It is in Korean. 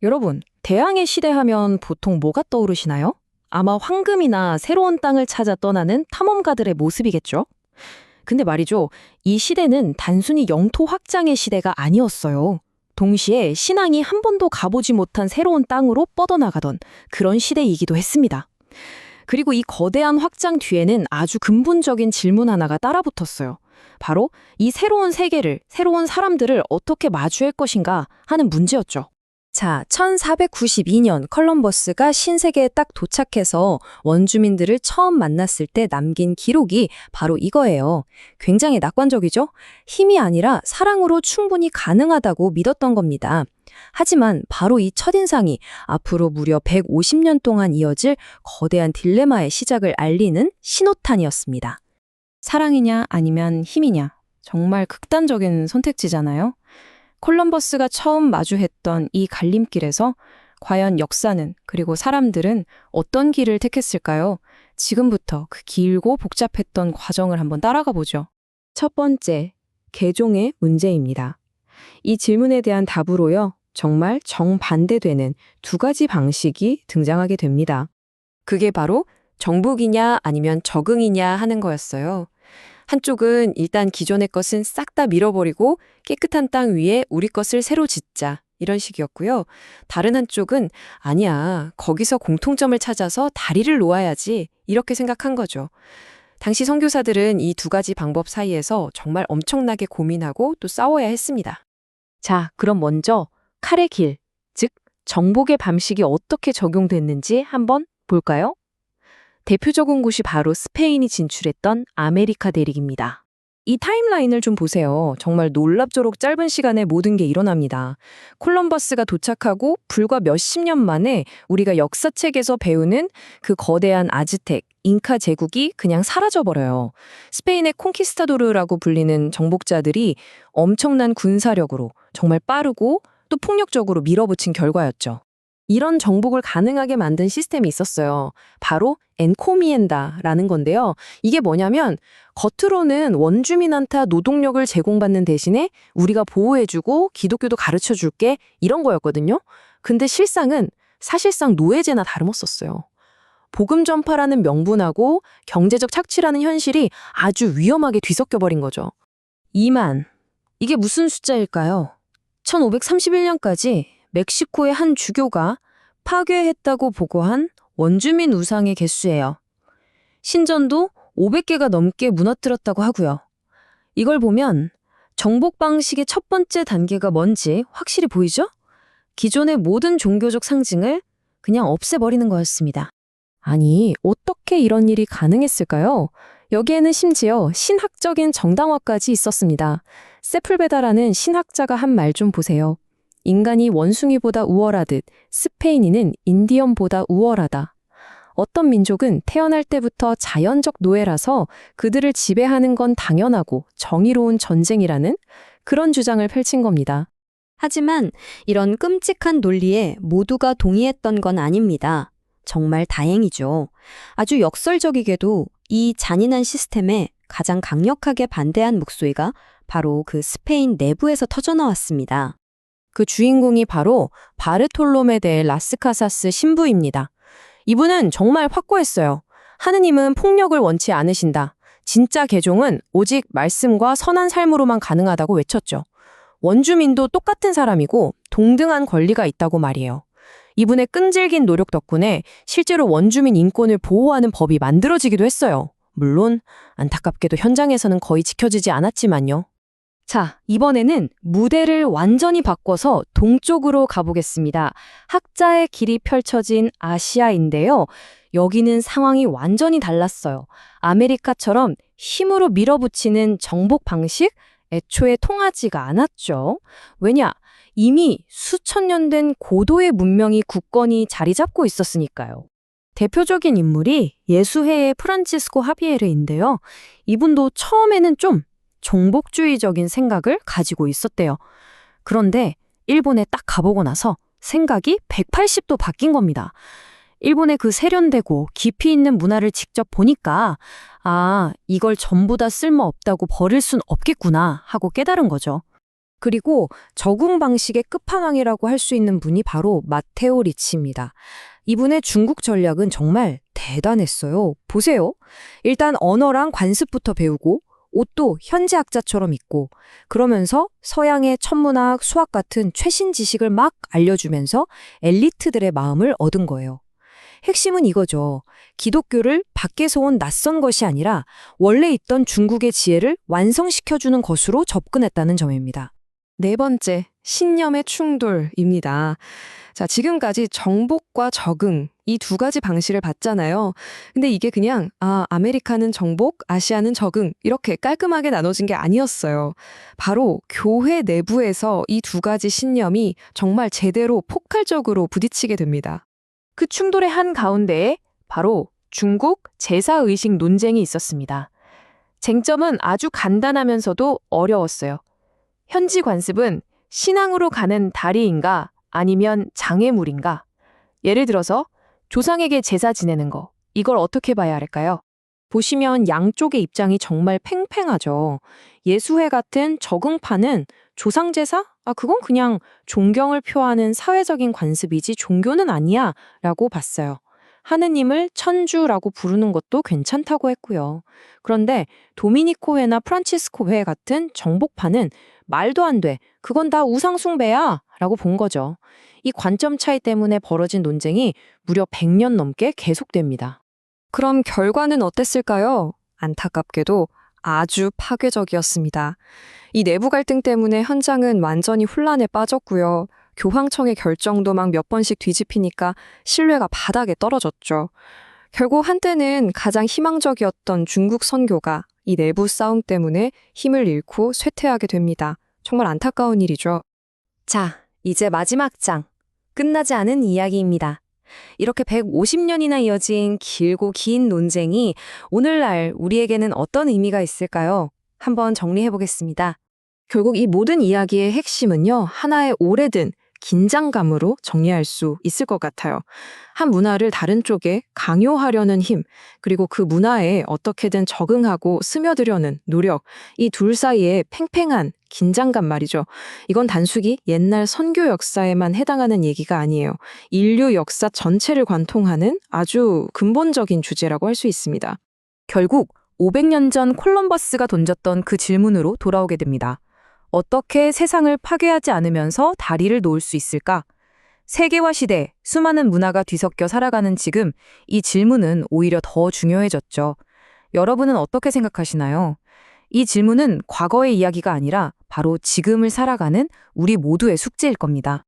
여러분, 대항해 시대 하면 보통 뭐가 떠오르시나요? 아마 황금이나 새로운 땅을 찾아 떠나는 탐험가들의 모습이겠죠? 근데 말이죠, 이 시대는 단순히 영토 확장의 시대가 아니었어요. 동시에 신앙이 한 번도 가보지 못한 새로운 땅으로 뻗어나가던 그런 시대이기도 했습니다. 그리고 이 거대한 확장 뒤에는 아주 근본적인 질문 하나가 따라붙었어요. 바로 이 새로운 세계를, 새로운 사람들을 어떻게 마주할 것인가 하는 문제였죠. 자, 1492년 컬럼버스가 신세계에 딱 도착해서 원주민들을 처음 만났을 때 남긴 기록이 바로 이거예요. 굉장히 낙관적이죠? 힘이 아니라 사랑으로 충분히 가능하다고 믿었던 겁니다. 하지만 바로 이 첫인상이 앞으로 무려 150년 동안 이어질 거대한 딜레마의 시작을 알리는 신호탄이었습니다. 사랑이냐 아니면 힘이냐. 정말 극단적인 선택지잖아요. 콜럼버스가 처음 마주했던 이 갈림길에서 과연 역사는 그리고 사람들은 어떤 길을 택했을까요? 지금부터 그 길고 복잡했던 과정을 한번 따라가 보죠. 첫 번째, 개종의 문제입니다. 이 질문에 대한 답으로요, 정말 정반대되는 두 가지 방식이 등장하게 됩니다. 그게 바로 정복이냐 아니면 적응이냐 하는 거였어요. 한쪽은 일단 기존의 것은 싹 다 밀어버리고 깨끗한 땅 위에 우리 것을 새로 짓자 이런 식이었고요. 다른 한쪽은 아니야, 거기서 공통점을 찾아서 다리를 놓아야지 이렇게 생각한 거죠. 당시 선교사들은 이 두 가지 방법 사이에서 정말 엄청나게 고민하고 또 싸워야 했습니다. 자, 그럼 먼저 칼의 길, 즉 정복의 방식이 어떻게 적용됐는지 한번 볼까요? 대표적인 곳이 바로 스페인이 진출했던 아메리카 대륙입니다. 이 타임라인을 좀 보세요. 정말 놀랍도록 짧은 시간에 모든 게 일어납니다. 콜럼버스가 도착하고 불과 몇십 년 만에 우리가 역사책에서 배우는 그 거대한 아즈텍, 잉카 제국이 그냥 사라져버려요. 스페인의 콩키스타도르라고 불리는 정복자들이 엄청난 군사력으로 정말 빠르고 또 폭력적으로 밀어붙인 결과였죠. 이런 정복을 가능하게 만든 시스템이 있었어요. 바로 엔코미엔다라는 건데요. 이게 뭐냐면 겉으로는 원주민한테 노동력을 제공받는 대신에 우리가 보호해주고 기독교도 가르쳐줄게 이런 거였거든요. 근데 실상은 사실상 노예제나 다름없었어요. 복음 전파라는 명분하고 경제적 착취라는 현실이 아주 위험하게 뒤섞여버린 거죠. 2만. 이게 무슨 숫자일까요? 1531년까지 멕시코의 한 주교가 파괴했다고 보고한 원주민 우상의 개수예요. 신전도 500개가 넘게 무너뜨렸다고 하고요. 이걸 보면 정복 방식의 첫 번째 단계가 뭔지 확실히 보이죠? 기존의 모든 종교적 상징을 그냥 없애버리는 거였습니다. 아니, 어떻게 이런 일이 가능했을까요? 여기에는 심지어 신학적인 정당화까지 있었습니다. 세풀베다라는 신학자가 한 말 좀 보세요. 인간이 원숭이보다 우월하듯 스페인인은 인디언보다 우월하다. 어떤 민족은 태어날 때부터 자연적 노예라서 그들을 지배하는 건 당연하고 정의로운 전쟁이라는 그런 주장을 펼친 겁니다. 하지만 이런 끔찍한 논리에 모두가 동의했던 건 아닙니다. 정말 다행이죠. 아주 역설적이게도 이 잔인한 시스템에 가장 강력하게 반대한 목소리가 바로 그 스페인 내부에서 터져나왔습니다. 그 주인공이 바로 바르톨로메 데 라스카사스 신부입니다. 이분은 정말 확고했어요. 하느님은 폭력을 원치 않으신다. 진짜 개종은 오직 말씀과 선한 삶으로만 가능하다고 외쳤죠. 원주민도 똑같은 사람이고 동등한 권리가 있다고 말이에요. 이분의 끈질긴 노력 덕분에 실제로 원주민 인권을 보호하는 법이 만들어지기도 했어요. 물론 안타깝게도 현장에서는 거의 지켜지지 않았지만요. 자, 이번에는 무대를 완전히 바꿔서 동쪽으로 가보겠습니다. 학자의 길이 펼쳐진 아시아인데요. 여기는 상황이 완전히 달랐어요. 아메리카처럼 힘으로 밀어붙이는 정복 방식? 애초에 통하지가 않았죠. 왜냐? 이미 수천 년 된 고도의 문명이 굳건히 자리 잡고 있었으니까요. 대표적인 인물이 예수회의 프란치스코 하비에르인데요. 이분도 처음에는 좀 정복주의적인 생각을 가지고 있었대요. 그런데 일본에 딱 가보고 나서 생각이 180도 바뀐 겁니다. 일본의 그 세련되고 깊이 있는 문화를 직접 보니까 이걸 전부 다 쓸모없다고 버릴 순 없겠구나 하고 깨달은 거죠. 그리고 적응 방식의 끝판왕이라고 할 수 있는 분이 바로 마테오 리치입니다. 이분의 중국 전략은 정말 대단했어요. 보세요. 일단 언어랑 관습부터 배우고 옷도 현지학자처럼 입고 그러면서 서양의 천문학, 수학 같은 최신 지식을 막 알려주면서 엘리트들의 마음을 얻은 거예요. 핵심은 이거죠. 기독교를 밖에서 온 낯선 것이 아니라 원래 있던 중국의 지혜를 완성시켜주는 것으로 접근했다는 점입니다. 네 번째, 신념의 충돌입니다. 자, 지금까지 정복과 적응, 이 두 가지 방식을 봤잖아요. 근데 이게 그냥, 아메리카는 정복, 아시아는 적응, 이렇게 깔끔하게 나눠진 게 아니었어요. 바로 교회 내부에서 이 두 가지 신념이 정말 제대로 폭발적으로 부딪히게 됩니다. 그 충돌의 한 가운데에 바로 중국 제사의식 논쟁이 있었습니다. 쟁점은 아주 간단하면서도 어려웠어요. 현지 관습은 신앙으로 가는 다리인가 아니면 장애물인가? 예를 들어서 조상에게 제사 지내는 거, 이걸 어떻게 봐야 할까요? 보시면 양쪽의 입장이 정말 팽팽하죠. 예수회 같은 적응파는 조상제사? 그건 그냥 존경을 표하는 사회적인 관습이지 종교는 아니야 라고 봤어요. 하느님을 천주라고 부르는 것도 괜찮다고 했고요. 그런데 도미니코회나 프란치스코회 같은 정복파는 말도 안 돼. 그건 다 우상숭배야 라고 본 거죠. 이 관점 차이 때문에 벌어진 논쟁이 무려 100년 넘게 계속됩니다. 그럼 결과는 어땠을까요? 안타깝게도 아주 파괴적이었습니다. 이 내부 갈등 때문에 현장은 완전히 혼란에 빠졌고요. 교황청의 결정도 막 몇 번씩 뒤집히니까 신뢰가 바닥에 떨어졌죠. 결국 한때는 가장 희망적이었던 중국 선교가 이 내부 싸움 때문에 힘을 잃고 쇠퇴하게 됩니다. 정말 안타까운 일이죠. 자, 이제 마지막 장. 끝나지 않은 이야기입니다. 이렇게 150년이나 이어진 길고 긴 논쟁이 오늘날 우리에게는 어떤 의미가 있을까요? 한번 정리해 보겠습니다. 결국 이 모든 이야기의 핵심은요, 하나의 오래된 긴장감으로 정리할 수 있을 것 같아요. 한 문화를 다른 쪽에 강요하려는 힘, 그리고 그 문화에 어떻게든 적응하고 스며들려는 노력, 이 둘 사이의 팽팽한 긴장감 말이죠. 이건 단순히 옛날 선교 역사에만 해당하는 얘기가 아니에요. 인류 역사 전체를 관통하는 아주 근본적인 주제라고 할 수 있습니다. 결국 500년 전 콜럼버스가 던졌던 그 질문으로 돌아오게 됩니다. 어떻게 세상을 파괴하지 않으면서 다리를 놓을 수 있을까? 세계화 시대, 수많은 문화가 뒤섞여 살아가는 지금 이 질문은 오히려 더 중요해졌죠. 여러분은 어떻게 생각하시나요? 이 질문은 과거의 이야기가 아니라 바로 지금을 살아가는 우리 모두의 숙제일 겁니다.